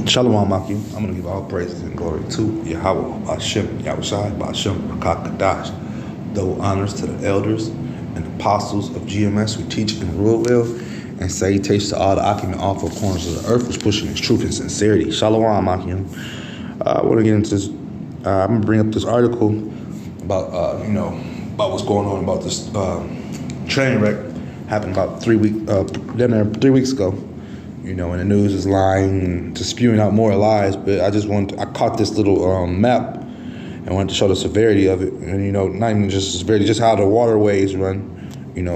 Shalom Maki. I'm going to give all praises and glory to Yahweh, Hashem, Yahushai, Hashem, Rakakadash. Double honors to the elders and apostles of GMS who teach and rule well, and salutations to all the Akim and all four corners of the earth who's pushing its truth and sincerity. Shalom Maki. I want to get into this. I'm going to bring up this article about, about what's going on about this train wreck happened about 3 weeks ago. And the news is lying and just spewing out more lies. But I caught this little map and wanted to show the severity of it. And, not even just severity, just how the waterways run.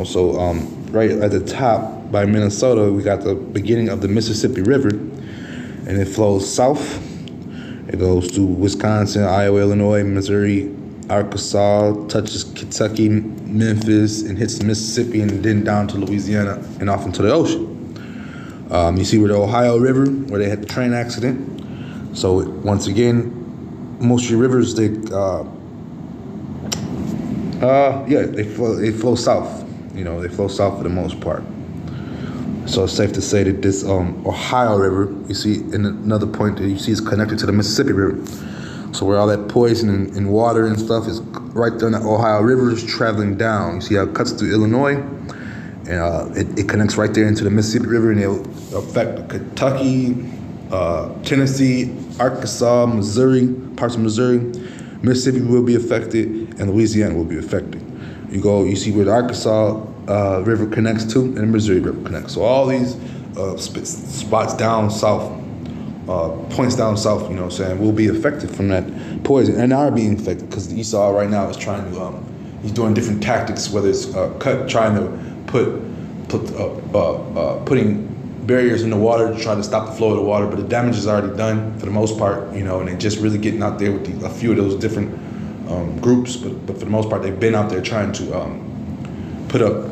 So right at the top by Minnesota, we got the beginning of the Mississippi River. And it flows south. It goes through Wisconsin, Iowa, Illinois, Missouri, Arkansas, touches Kentucky, Memphis, and hits the Mississippi, and then down to Louisiana and off into the ocean. You see where the Ohio River, where they had the train accident. So once again, most of your rivers, they flow south. They flow south for the most part. So it's safe to say that this Ohio River, you see, in another point that you see is connected to the Mississippi River. So where all that poison and water and stuff is right there in the Ohio River is traveling down. You see how it cuts through Illinois, and it connects right there into the Mississippi River, and it'll affect Kentucky, Tennessee, Arkansas, Missouri, parts of Missouri. Mississippi will be affected, and Louisiana will be affected. You see where the Arkansas River connects to, and the Missouri River connects. So all these spots down south, points down south, will be affected from that poison, and are being affected because Esau right now is trying to, he's doing different tactics, whether it's trying to putting barriers in the water to try to stop the flow of the water, but the damage is already done for the most part, and they're just really getting out there with a few of those different groups, but for the most part, they've been out there trying to put up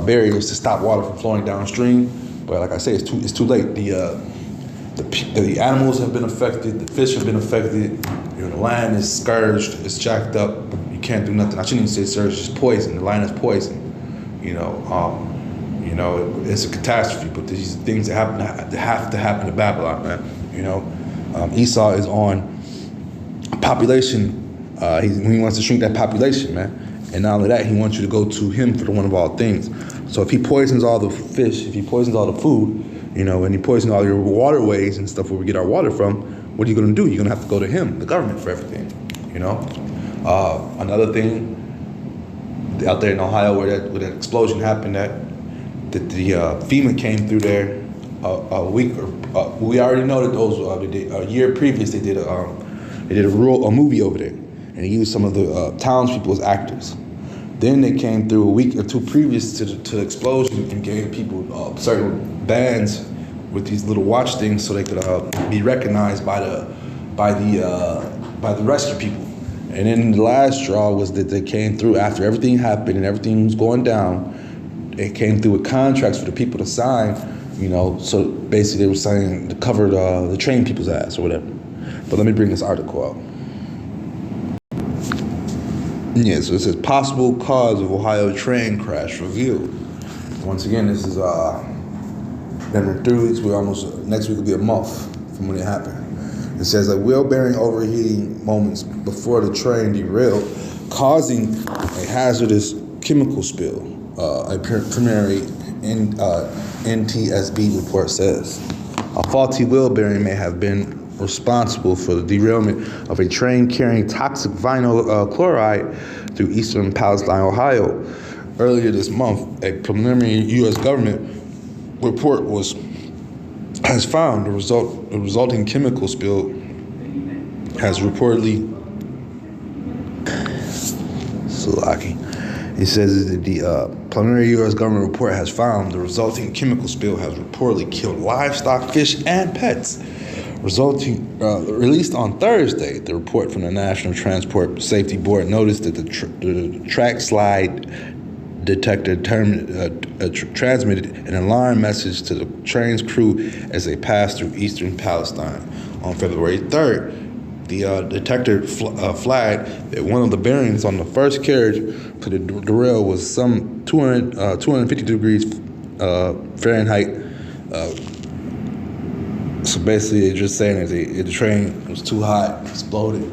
barriers to stop water from flowing downstream. But like I say, it's too late. The animals have been affected, the fish have been affected, the land is scourged, it's jacked up, you can't do nothing. I shouldn't even say scourged, it's poison, the land is poison. It's a catastrophe, but these things that have to happen to Babylon, man. Esau is on population. He wants to shrink that population, man. And not only that, he wants you to go to him for the one of all things. So if he poisons all the fish, if he poisons all the food, and he poisons all your waterways and stuff where we get our water from, what are you going to do? You're going to have to go to him, the government, for everything, Another thing, out there in Ohio where that explosion happened, that the FEMA came through there a week. We already know that those a year previous they did a movie over there, and they used some of the townspeople as actors. Then they came through a week or two previous to the explosion and gave people certain bands with these little watch things so they could be recognized by the rescue people. And then the last straw was that they came through after everything happened and everything was going down. They came through with contracts for the people to sign, so basically they were saying to cover the train people's ass or whatever. But let me bring this article out. Yeah, so it says possible cause of Ohio train crash revealed. Once again, this is been 3 weeks. Next week will be a month from when it happened. It says that wheel bearing overheating moments before the train derailed, causing a hazardous chemical spill. A preliminary NTSB report says a faulty wheel bearing may have been responsible for the derailment of a train carrying toxic vinyl chloride through eastern Palestine, Ohio. Earlier this month, a preliminary U.S. government report has found the resulting chemical spill has reportedly. It says that the preliminary U.S. government report has found the resulting chemical spill has reportedly killed livestock, fish, and pets. Released on Thursday, the report from the National Transport Safety Board noticed that the track slide detector transmitted an alarm message to the train's crew as they passed through eastern Palestine. On February 3rd, the detector flagged that one of the bearings on the first carriage to the derail was some 250 degrees Fahrenheit So basically, they're just saying that the train was too hot, exploded, and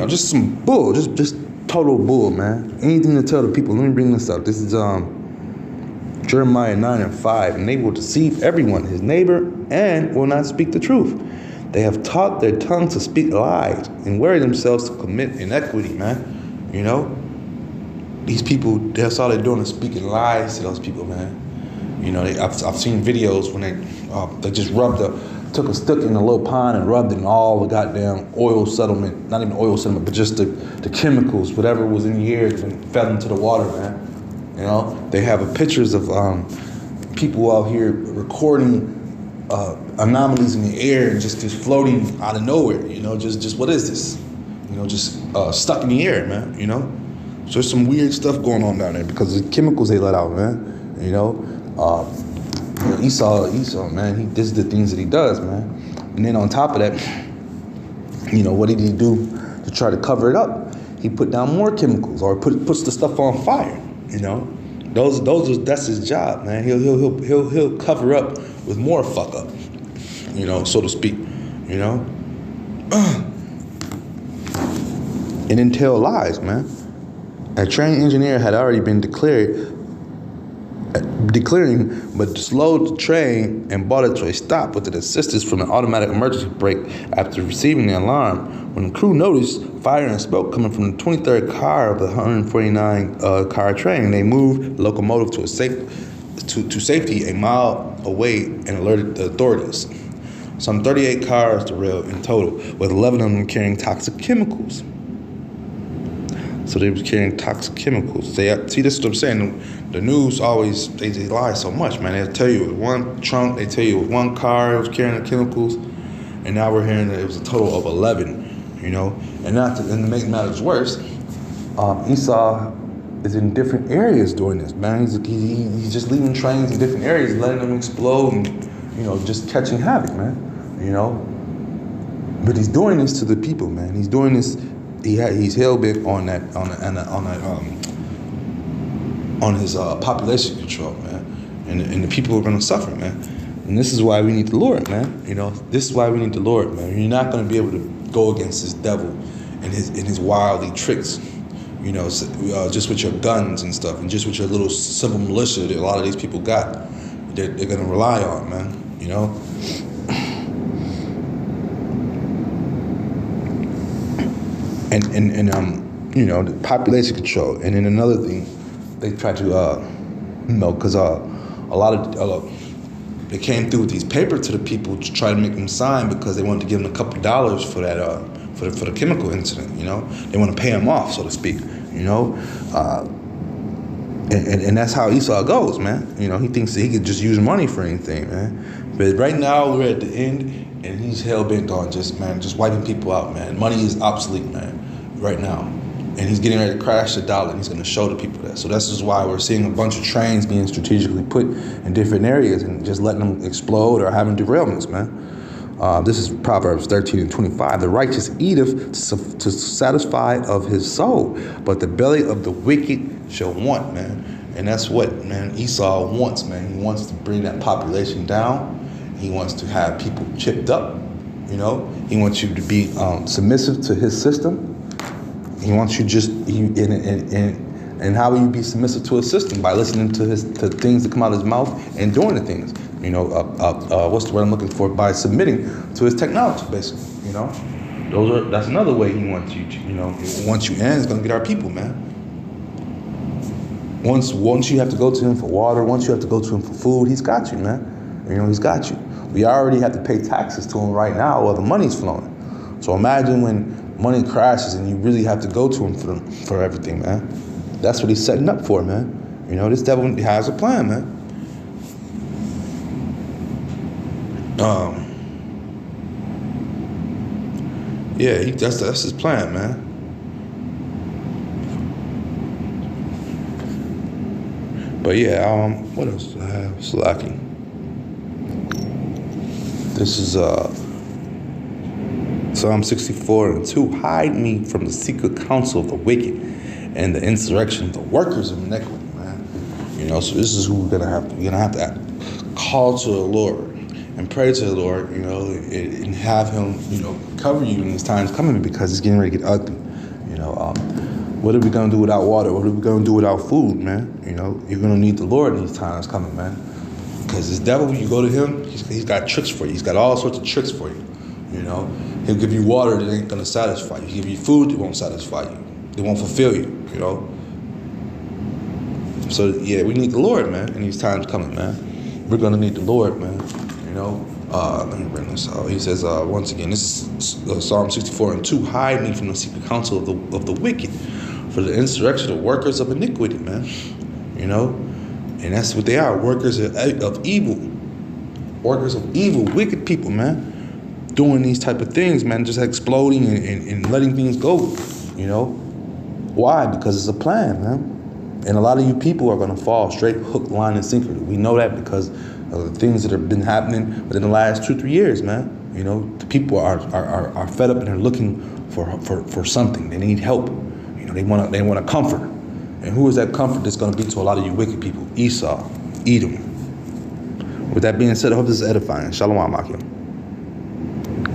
just some bull, just total bull, man. Anything to tell the people. Let me bring this up. This is Jeremiah 9:5, and they will deceive everyone, his neighbor, and will not speak the truth. They have taught their tongue to speak lies and weary themselves to commit iniquity, man. These people, that's all they're doing is speaking lies to those people, man. I've seen videos when they just took a stick in a little pond and rubbed it in all the goddamn oil settlement, not even oil settlement, but just the chemicals, whatever was in the air and fell into the water, man. They have pictures of people out here recording anomalies in the air and just floating out of nowhere, just what is this? Just stuck in the air, man, So there's some weird stuff going on down there because of the chemicals they let out, man. Esau, man, this is the things that he does, man. And then on top of that, what did he do to try to cover it up? He put down more chemicals or puts the stuff on fire, That's his job, man. He'll cover up with more fuck up, so to speak, and then tell lies, man. A train engineer had already been declaring, but slowed the train and brought it to a stop with the assistance from an automatic emergency brake after receiving the alarm. When the crew noticed fire and smoke coming from the 23rd car of the 149 car train, they moved the locomotive to safety a mile away and alerted the authorities. Some 38 cars derailed in total, with 11 of them carrying toxic chemicals. So they was carrying toxic chemicals. See, this is what I'm saying. The news always, they lie so much, man. They'll tell you it was one trunk, they tell you it was one car, it was carrying the chemicals, and now we're hearing that it was a total of 11, And to make matters worse, Esau is in different areas doing this, man. He's just leaving trains in different areas, letting them explode and, just catching havoc, man, But he's doing this to the people, man. He's doing this. He's hell-bent on his population control, man, and the people are gonna suffer, man. And this is why we need the Lord, man. This is why we need the Lord, man. You're not gonna be able to go against this devil and his wildly tricks, just with your guns and stuff, and just with your little simple militia that a lot of these people got. They're gonna rely on, man. And the population control. And then another thing, they try to, because a lot of, they came through with these papers to the people to try to make them sign because they wanted to give them a couple of dollars for that, for the chemical incident. They want to pay them off, so to speak. And that's how Esau goes, man. He thinks that he could just use money for anything, man. But right now we're at the end, and he's hell bent on just wiping people out, man. Money is obsolete, man, right now. And he's getting ready to crash the dollar, and he's going to show the people that. So that's just why we're seeing a bunch of trains being strategically put in different areas and just letting them explode or having derailments, man. This is Proverbs 13:25. The righteous eateth to satisfy of his soul, but the belly of the wicked shall want, man. And that's what, man, Esau wants, man. He wants to bring that population down. He wants to have people chipped up, He wants you to be submissive to his system. He wants you and how will you be submissive to his system? By listening to things that come out of his mouth and doing the things. What's the word I'm looking for? By submitting to his technology, basically. That's another way he wants you to. Once you end, it's gonna get our people, man. Once you have to go to him for water, once you have to go to him for food, he's got you, man. He's got you. We already have to pay taxes to him right now while the money's flowing. So imagine when money crashes and you really have to go to him for everything, man. That's what he's setting up for, man. This devil has a plan, man. That's his plan, man. But yeah, what else do I have? Slacking. This is Psalm 64:2. Hide me from the secret counsel of the wicked and the insurrection of the workers of iniquity, man. So this is who we're gonna have to call to the Lord and pray to the Lord, and have Him, cover you in these times coming, because it's getting ready to get ugly. What are we gonna do without water? What are we gonna do without food, man? You're gonna need the Lord in these times coming, man. Because this devil, when you go to him, he's got tricks for you. He's got all sorts of tricks for you. He'll give you water that ain't gonna satisfy you. He'll give you food that won't satisfy you. It won't fulfill you. So yeah, we need the Lord, man, in these times coming, man. We're gonna need the Lord, man. Let me bring this out. He says, once again, this is Psalm 64:2. Hide me from the secret counsel of the wicked, for the insurrection of workers of iniquity, man. And that's what they are, workers of evil. Workers of evil, wicked people, man. Doing these type of things, man, just exploding and letting things go, Why? Because it's a plan, man. And a lot of you people are going to fall straight hook, line, and sinker. We know that because of the things that have been happening within the last 2-3 years, man. The people are fed up and they're looking for something. They need help. They want a comfort. And who is that comfort that's going to be to a lot of you wicked people? Esau, Edom. With that being said, I hope this is edifying. Shalom, Akim.